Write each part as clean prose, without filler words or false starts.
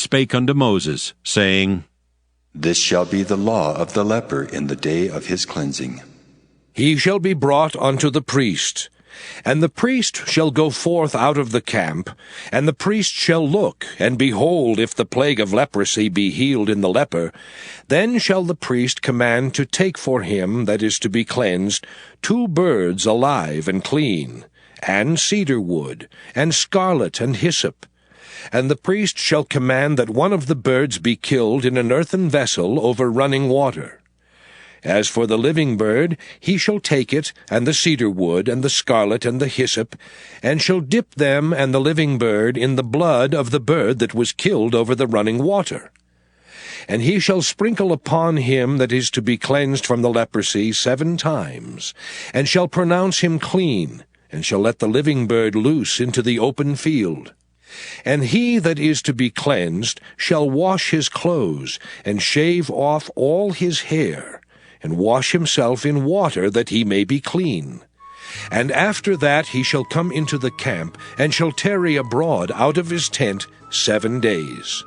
spake unto Moses, saying, This shall be the law of the leper in the day of his cleansing. He shall be brought unto the priest, and the priest shall go forth out of the camp, and the priest shall look, and behold, if the plague of leprosy be healed in the leper, then shall the priest command to take for him that is to be cleansed 2 birds alive and clean, and cedar wood, and scarlet and hyssop. And the priest shall command that one of the birds be killed in an earthen vessel over running water. As for the living bird, he shall take it, and the cedar wood, and the scarlet, and the hyssop, and shall dip them and the living bird in the blood of the bird that was killed over the running water. And he shall sprinkle upon him that is to be cleansed from the leprosy 7 times, and shall pronounce him clean, and shall let the living bird loose into the open field. And he that is to be cleansed shall wash his clothes, and shave off all his hair, and wash himself in water, that he may be clean. And after that he shall come into the camp, and shall tarry abroad out of his tent 7 days.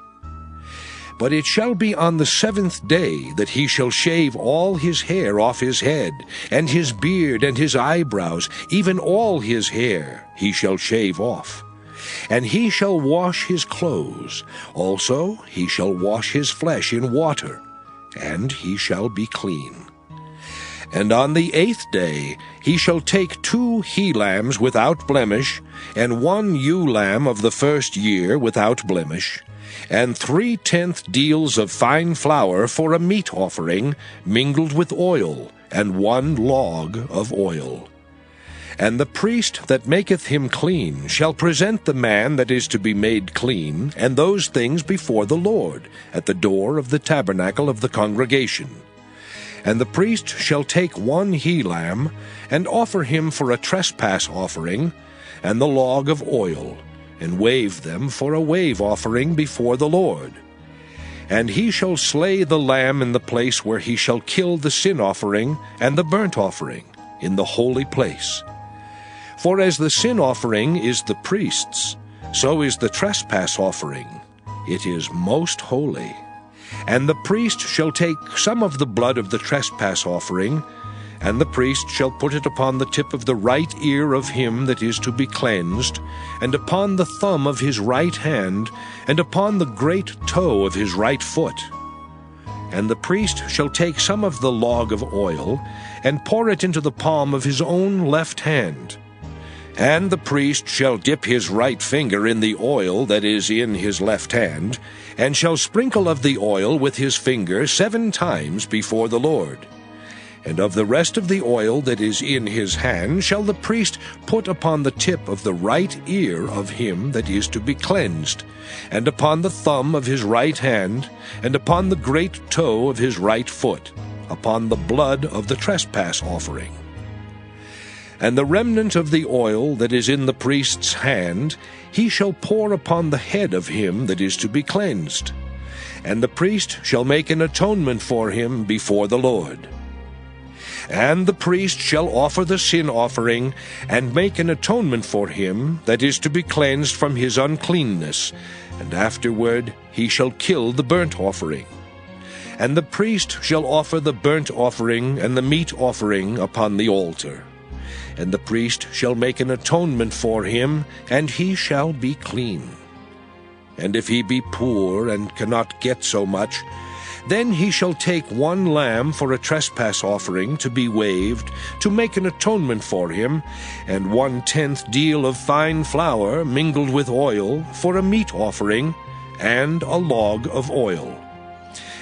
But it shall be on the 7th day that he shall shave all his hair off his head, and his beard, and his eyebrows, even all his hair he shall shave off. And he shall wash his clothes, also he shall wash his flesh in water, and he shall be clean. And on the 8th day he shall take 2 he-lambs without blemish, and 1 ewe-lamb of the 1st year without blemish, and 3/10 deals of fine flour for a meat offering, mingled with oil, and 1 log of oil. And the priest that maketh him clean shall present the man that is to be made clean, and those things before the Lord, at the door of the tabernacle of the congregation. And the priest shall take 1 he-lamb, and offer him for a trespass offering, and the log of oil, and wave them for a wave offering before the Lord. And he shall slay the lamb in the place where he shall kill the sin offering and the burnt offering, in the holy place. For as the sin offering is the priest's, so is the trespass offering. It is most holy. And the priest shall take some of the blood of the trespass offering, and the priest shall put it upon the tip of the right ear of him that is to be cleansed, and upon the thumb of his right hand, and upon the great toe of his right foot. And the priest shall take some of the log of oil, and pour it into the palm of his own left hand. And the priest shall dip his right finger in the oil that is in his left hand, and shall sprinkle of the oil with his finger 7 times before the Lord. And of the rest of the oil that is in his hand shall the priest put upon the tip of the right ear of him that is to be cleansed, and upon the thumb of his right hand, and upon the great toe of his right foot, upon the blood of the trespass offering. And the remnant of the oil that is in the priest's hand he shall pour upon the head of him that is to be cleansed. And the priest shall make an atonement for him before the Lord. And the priest shall offer the sin offering, and make an atonement for him that is to be cleansed from his uncleanness, and afterward he shall kill the burnt offering. And the priest shall offer the burnt offering and the meat offering upon the altar. And the priest shall make an atonement for him, and he shall be clean. And if he be poor and cannot get so much, then he shall take 1 lamb for a trespass offering to be waved, to make an atonement for him, and 1/10 deal of fine flour mingled with oil for a meat offering, and a log of oil.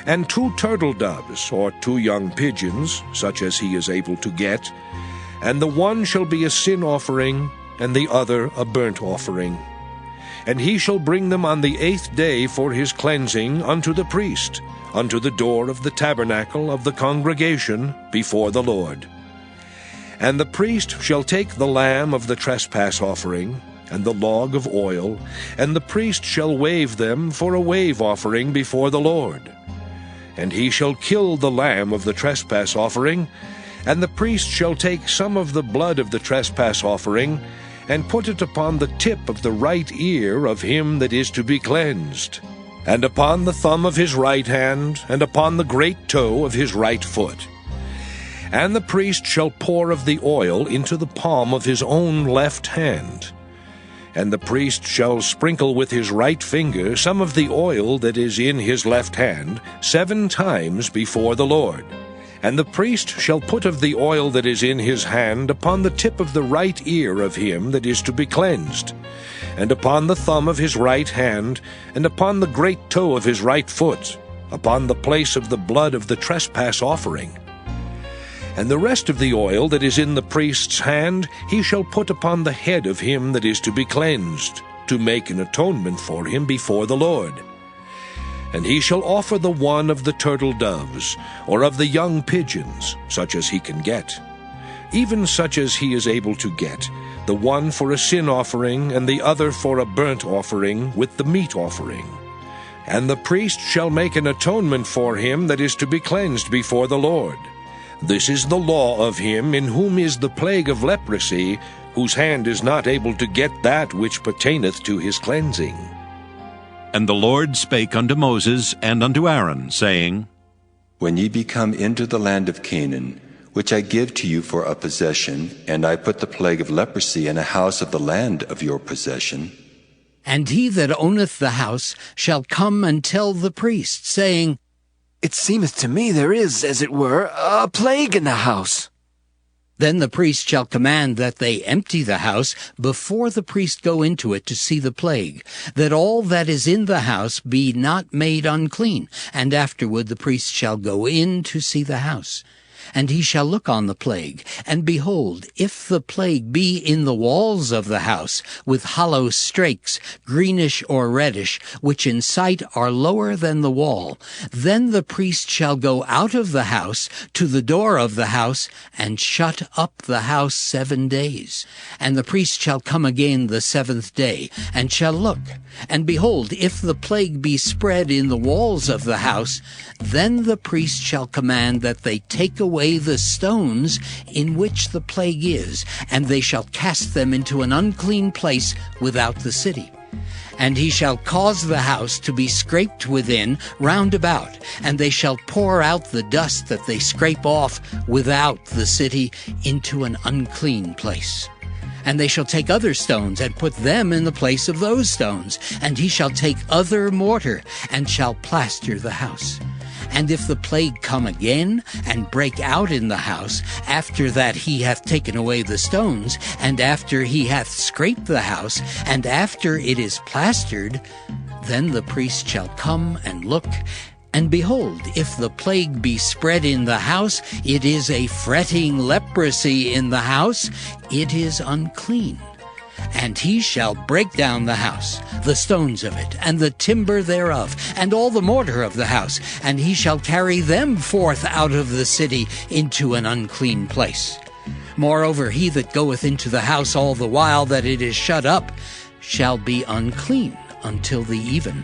And 2 turtle doves, or 2 young pigeons, such as he is able to get, and the one shall be a sin offering, and the other a burnt offering. And he shall bring them on the 8th day for his cleansing unto the priest, unto the door of the tabernacle of the congregation before the Lord. And the priest shall take the lamb of the trespass offering, and the log of oil, and the priest shall wave them for a wave offering before the Lord. And he shall kill the lamb of the trespass offering, and the priest shall take some of the blood of the trespass offering, and put it upon the tip of the right ear of him that is to be cleansed. and upon the thumb of his right hand, and upon the great toe of his right foot. And the priest shall pour of the oil into the palm of his own left hand. And the priest shall sprinkle with his right finger some of the oil that is in his left hand 7 times before the Lord. And the priest shall put of the oil that is in his hand upon the tip of the right ear of him that is to be cleansed, and upon the thumb of his right hand, and upon the great toe of his right foot, upon the place of the blood of the trespass offering. And the rest of the oil that is in the priest's hand he shall put upon the head of him that is to be cleansed, to make an atonement for him before the Lord. And he shall offer the one of the turtle doves, or of the young pigeons, such as he can get, even such as he is able to get, the one for a sin offering, and the other for a burnt offering with the meat offering. And the priest shall make an atonement for him that is to be cleansed before the Lord. This is the law of him in whom is the plague of leprosy, whose hand is not able to get that which pertaineth to his cleansing. And the Lord spake unto Moses and unto Aaron, saying, When ye be come into the land of Canaan, which I give to you for a possession, and I put the plague of leprosy in a house of the land of your possession, and he that owneth the house shall come and tell the priest, saying, It seemeth to me there is, as it were, a plague in the house. Then the priest shall command that they empty the house before the priest go into it to see the plague, that all that is in the house be not made unclean, and afterward the priest shall go in to see the house. And he shall look on the plague, and behold, if the plague be in the walls of the house, with hollow strakes, greenish or reddish, which in sight are lower than the wall, then the priest shall go out of the house to the door of the house, and shut up the house 7 days. And the priest shall come again the 7th day, and shall look. And behold, if the plague be spread in the walls of the house, then the priest shall command that they take away the stones in which the plague is, and they shall cast them into an unclean place without the city. And he shall cause the house to be scraped within round about, and they shall pour out the dust that they scrape off without the city into an unclean place. And they shall take other stones, and put them in the place of those stones. And he shall take other mortar, and shall plaster the house. And if the plague come again, and break out in the house, after that he hath taken away the stones, and after he hath scraped the house, and after it is plastered, then the priest shall come and look. And behold, if the plague be spread in the house, it is a fretting leprosy in the house, it is unclean. And he shall break down the house, the stones of it, and the timber thereof, and all the mortar of the house, and he shall carry them forth out of the city into an unclean place. Moreover, he that goeth into the house all the while that it is shut up shall be unclean until the even.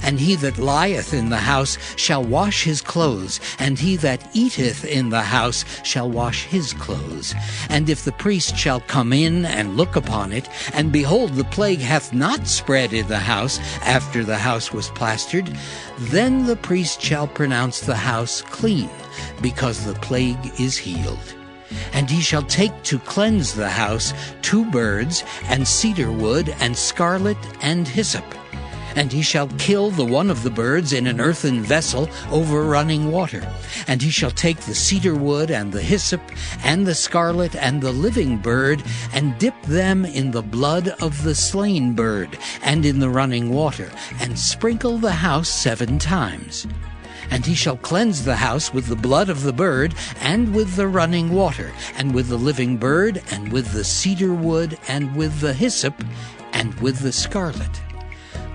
And he that lieth in the house shall wash his clothes, and he that eateth in the house shall wash his clothes. And if the priest shall come in and look upon it, and behold, the plague hath not spread in the house after the house was plastered, then the priest shall pronounce the house clean, because the plague is healed. And he shall take to cleanse the house 2 birds, and cedar wood, and scarlet, and hyssop. And he shall kill the one of the birds in an earthen vessel over running water. And he shall take the cedar wood, and the hyssop, and the scarlet, and the living bird, and dip them in the blood of the slain bird, and in the running water, and sprinkle the house 7 times. And he shall cleanse the house with the blood of the bird, and with the running water, and with the living bird, and with the cedar wood, and with the hyssop, and with the scarlet.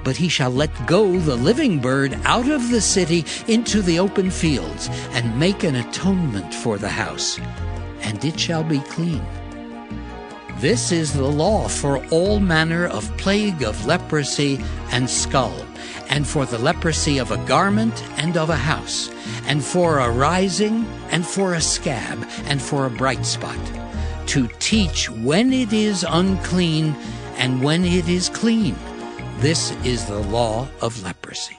But he shall let go the living bird out of the city into the open fields, and make an atonement for the house, and it shall be clean. This is the law for all manner of plague of leprosy and skull, and for the leprosy of a garment and of a house, and for a rising, and for a scab, and for a bright spot, to teach when it is unclean and when it is clean, This is the law of leprosy.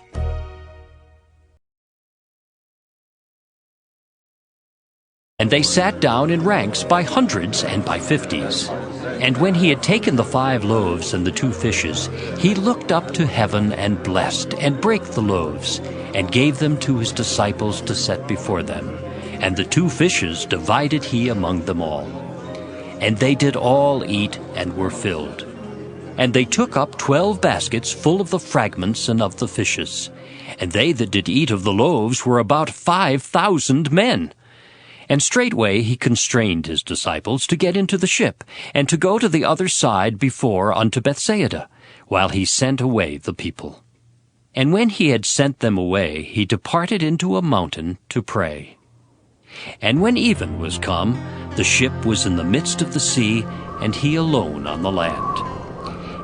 And they sat down in ranks by hundreds and by fifties. And when he had taken the 5 loaves and the 2 fishes, he looked up to heaven and blessed, and brake the loaves, and gave them to his disciples to set before them. And the 2 fishes divided he among them all. And they did all eat, and were filled. And they took up 12 baskets full of the fragments and of the fishes. And they that did eat of the loaves were about 5,000 men. And straightway he constrained his disciples to get into the ship, and to go to the other side before unto Bethsaida, while he sent away the people. And when he had sent them away, he departed into a mountain to pray. And when even was come, the ship was in the midst of the sea, and he alone on the land.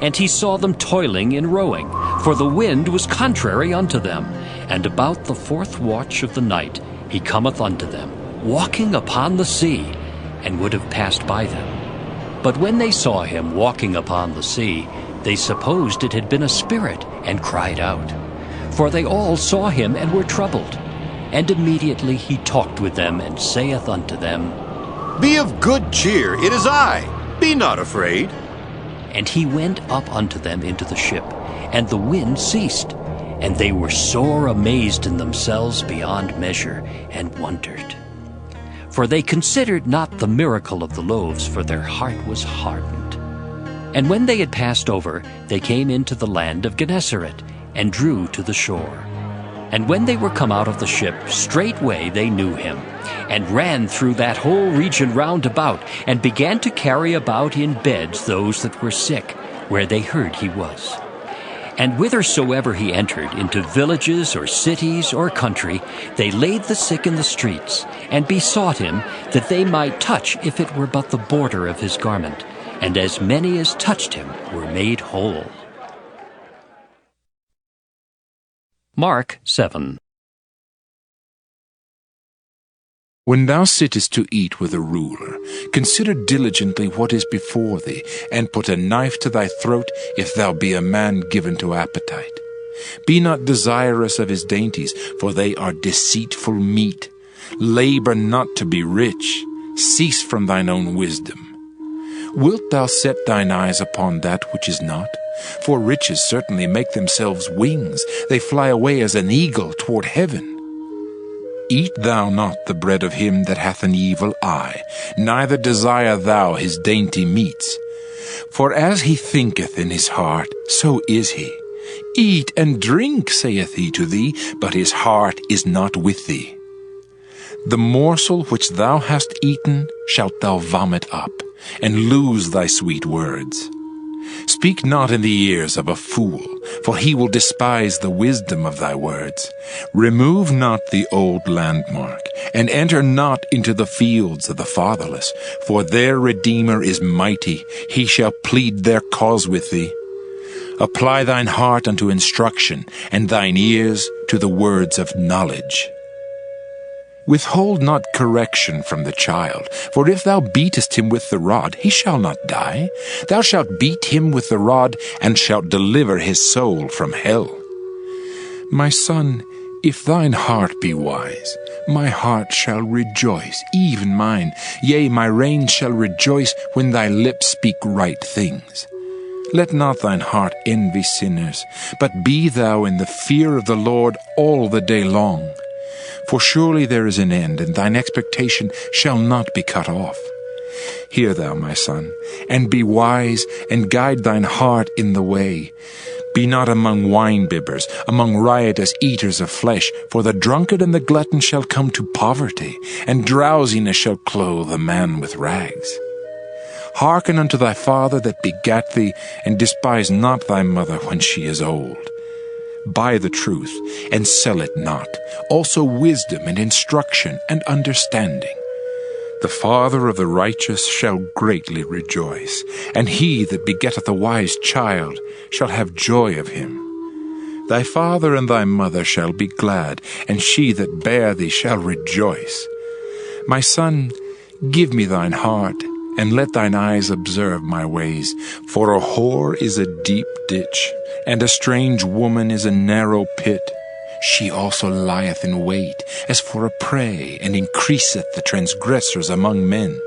And he saw them toiling in rowing, for the wind was contrary unto them. And about the 4th watch of the night he cometh unto them, walking upon the sea, and would have passed by them. But when they saw him walking upon the sea, they supposed it had been a spirit, and cried out. For they all saw him, and were troubled. And immediately he talked with them, and saith unto them, Be of good cheer, it is I. Be not afraid. And he went up unto them into the ship, and the wind ceased. And they were sore amazed in themselves beyond measure, and wondered. For they considered not the miracle of the loaves, for their heart was hardened. And when they had passed over, they came into the land of Gennesaret, and drew to the shore. And when they were come out of the ship, straightway they knew him, and ran through that whole region round about, and began to carry about in beds those that were sick, where they heard he was. And whithersoever he entered, into villages or cities or country, they laid the sick in the streets, and besought him that they might touch, if it were but the border of his garment. And as many as touched him were made whole. Mark 7. When thou sittest to eat with a ruler, consider diligently what is before thee, and put a knife to thy throat, if thou be a man given to appetite. Be not desirous of his dainties, for they are deceitful meat. Labor not to be rich. Cease from thine own wisdom. Wilt thou set thine eyes upon that which is not? For riches certainly make themselves wings. They fly away as an eagle toward heaven. Eat thou not the bread of him that hath an evil eye, neither desire thou his dainty meats. For as he thinketh in his heart, so is he. Eat and drink, saith he to thee, but his heart is not with thee. The morsel which thou hast eaten shalt thou vomit up, and lose thy sweet words. Speak not in the ears of a fool, for he will despise the wisdom of thy words. Remove not the old landmark, and enter not into the fields of the fatherless, for their Redeemer is mighty, he shall plead their cause with thee. Apply thine heart unto instruction, and thine ears to the words of knowledge. Withhold not correction from the child, for if thou beatest him with the rod, he shall not die. Thou shalt beat him with the rod, and shalt deliver his soul from hell. My son, if thine heart be wise, my heart shall rejoice, even mine. Yea, my reins shall rejoice when thy lips speak right things. Let not thine heart envy sinners, but be thou in the fear of the Lord all the day long. For surely there is an end, and thine expectation shall not be cut off. Hear thou, my son, and be wise, and guide thine heart in the way. Be not among wine-bibbers, among riotous eaters of flesh, for the drunkard and the glutton shall come to poverty, and drowsiness shall clothe a man with rags. Hearken unto thy father that begat thee, and despise not thy mother when she is old. Buy the truth, and sell it not, also wisdom and instruction and understanding. The father of the righteous shall greatly rejoice, and he that begetteth a wise child shall have joy of him. Thy father and thy mother shall be glad, and she that bare thee shall rejoice. My son, give me thine heart, and let thine eyes observe my ways. For a whore is a deep ditch, and a strange woman is a narrow pit. She also lieth in wait as for a prey, and increaseth the transgressors among men.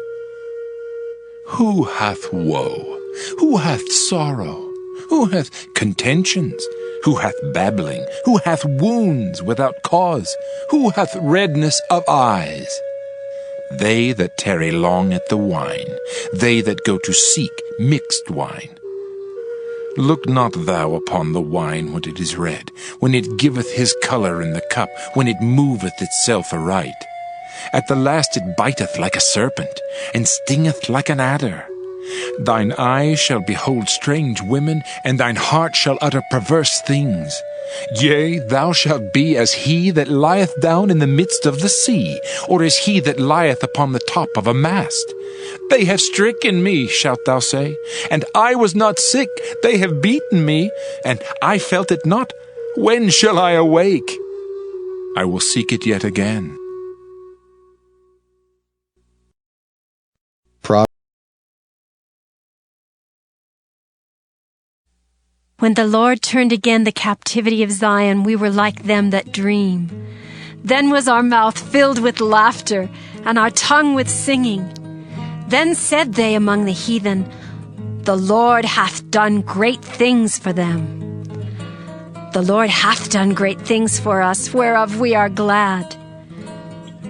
Who hath woe? Who hath sorrow? Who hath contentions? Who hath babbling? Who hath wounds without cause? Who hath redness of eyes? They that tarry long at the wine, they that go to seek mixed wine. Look not thou upon the wine when it is red, when it giveth his colour in the cup, when it moveth itself aright. At the last it biteth like a serpent, and stingeth like an adder. Thine eyes shall behold strange women, and thine heart shall utter perverse things. Yea, thou shalt be as he that lieth down in the midst of the sea, or as he that lieth upon the top of a mast. They have stricken me, shalt thou say, and I was not sick. They have beaten me, and I felt it not. When shall I awake? I will seek it yet again. When the Lord turned again the captivity of Zion, we were like them that dream. Then was our mouth filled with laughter, and our tongue with singing. Then said they among the heathen, The Lord hath done great things for them. The Lord hath done great things for us, whereof we are glad.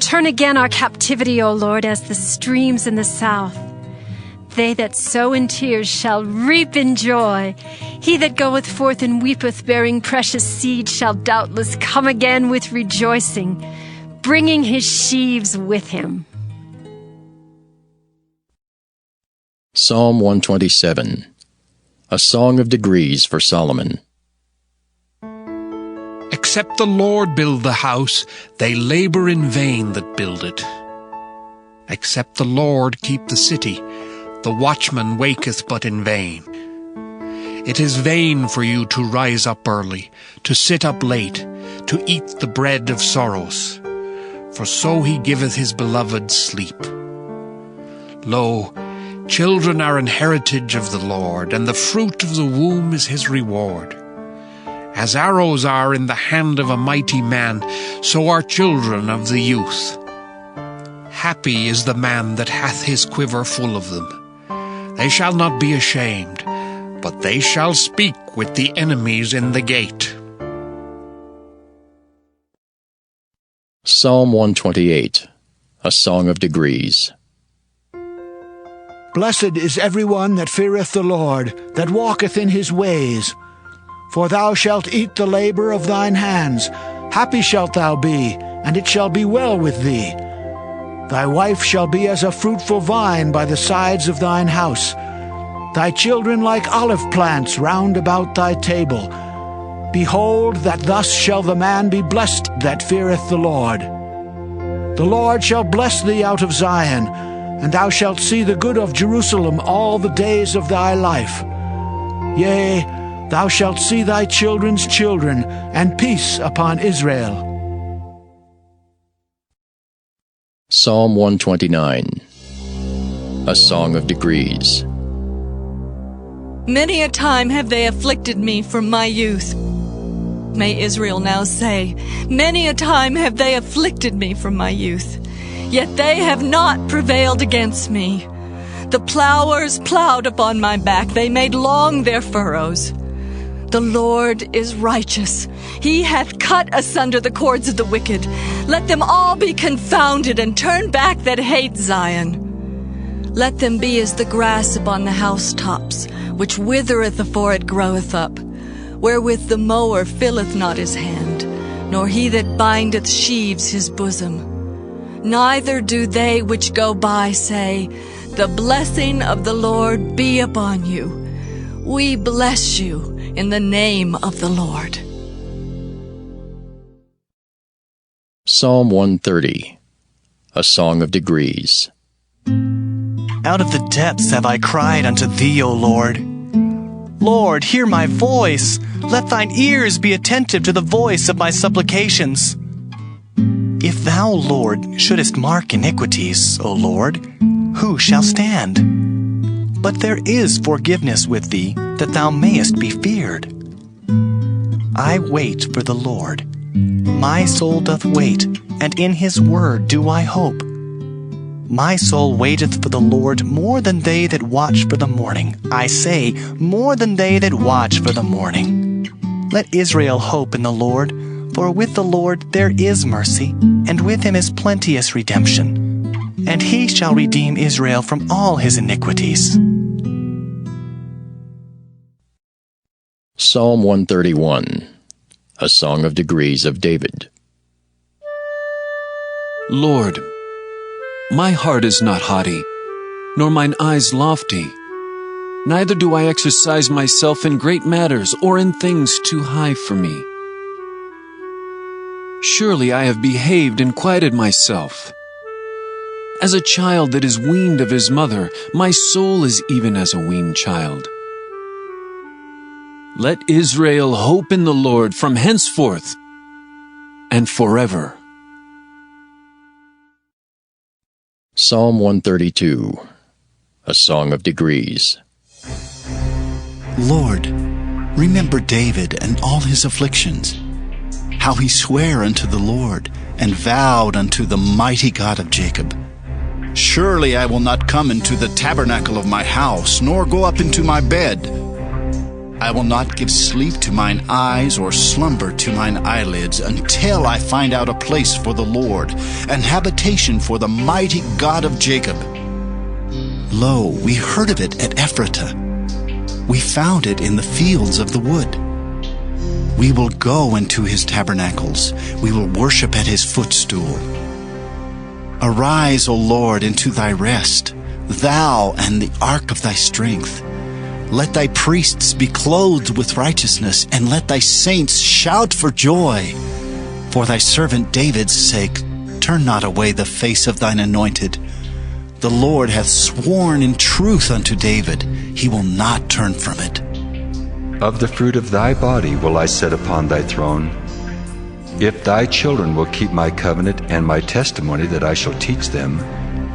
Turn again our captivity, O Lord, as the streams in the south. They that sow in tears shall reap in joy. He that goeth forth and weepeth, bearing precious seed, shall doubtless come again with rejoicing, bringing his sheaves with him. Psalm 127, a song of degrees for Solomon. Except the Lord build the house, they labor in vain that build it. Except the Lord keep the city, the watchman waketh but in vain. It is vain for you to rise up early, to sit up late, to eat the bread of sorrows. For so he giveth his beloved sleep. Lo, children are an heritage of the Lord, and the fruit of the womb is his reward. As arrows are in the hand of a mighty man, so are children of the youth. Happy is the man that hath his quiver full of them. They shall not be ashamed, but they shall speak with the enemies in the gate. Psalm 128, a song of degrees. Blessed is everyone that feareth the Lord, that walketh in his ways. For thou shalt eat the labor of thine hands. Happy shalt thou be, and it shall be well with thee. Thy wife shall be as a fruitful vine by the sides of thine house, thy children like olive plants round about thy table. Behold, that thus shall the man be blessed that feareth the Lord. The Lord shall bless thee out of Zion, and thou shalt see the good of Jerusalem all the days of thy life. Yea, thou shalt see thy children's children, and peace upon Israel. Psalm 129, a song of degrees. Many a time have they afflicted me from my youth. May Israel now say, many a time have they afflicted me from my youth, yet they have not prevailed against me. The plowers plowed upon my back, they made long their furrows. The Lord is righteous. He hath cut asunder the cords of the wicked. Let them all be confounded, and turn back that hate Zion. Let them be as the grass upon the housetops, which withereth afore it groweth up, wherewith the mower filleth not his hand, nor he that bindeth sheaves his bosom. Neither do they which go by say, The blessing of the Lord be upon you. We bless you in the name of the Lord. Psalm 130, a song of degrees. Out of the depths have I cried unto thee, O Lord. Lord, hear my voice. Let thine ears be attentive to the voice of my supplications. If thou, Lord, shouldest mark iniquities, O Lord, who shall stand? But there is forgiveness with thee, that thou mayest be feared. I wait for the Lord. My soul doth wait, and in his word do I hope. My soul waiteth for the Lord more than they that watch for the morning. I say, more than they that watch for the morning. Let Israel hope in the Lord, for with the Lord there is mercy, and with him is plenteous redemption. And he shall redeem Israel from all his iniquities. Psalm 131, a song of degrees of David. Lord, my heart is not haughty, nor mine eyes lofty. Neither do I exercise myself in great matters or in things too high for me. Surely I have behaved and quieted myself. As a child that is weaned of his mother, my soul is even as a weaned child. Let Israel hope in the Lord from henceforth and forever. Psalm 132, a song of degrees. Lord, remember David and all his afflictions, how he sware unto the Lord, and vowed unto the mighty God of Jacob. Surely I will not come into the tabernacle of my house, nor go up into my bed. I will not give sleep to mine eyes, or slumber to mine eyelids, until I find out a place for the Lord, an habitation for the mighty God of Jacob. Lo, we heard of it at Ephratah. We found it in the fields of the wood. We will go into his tabernacles. We will worship at his footstool. Arise, O Lord, into thy rest, thou and the ark of thy strength. Let thy priests be clothed with righteousness, and let thy saints shout for joy. For thy servant David's sake, turn not away the face of thine anointed. The Lord hath sworn in truth unto David, he will not turn from it. Of the fruit of thy body will I set upon thy throne. If thy children will keep my covenant and my testimony that I shall teach them,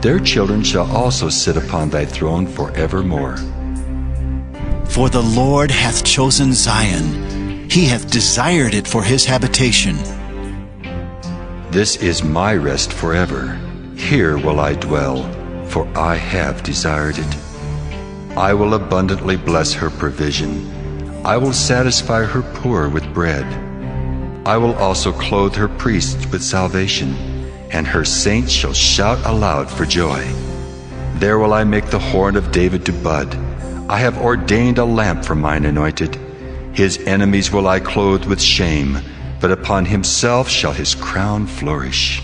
their children shall also sit upon thy throne forevermore. For the Lord hath chosen Zion, he hath desired it for his habitation. This is my rest forever. Here will I dwell, for I have desired it. I will abundantly bless her provision. I will satisfy her poor with bread. I will also clothe her priests with salvation, and her saints shall shout aloud for joy. There will I make the horn of David to bud. I have ordained a lamp for mine anointed. His enemies will I clothe with shame, but upon himself shall his crown flourish.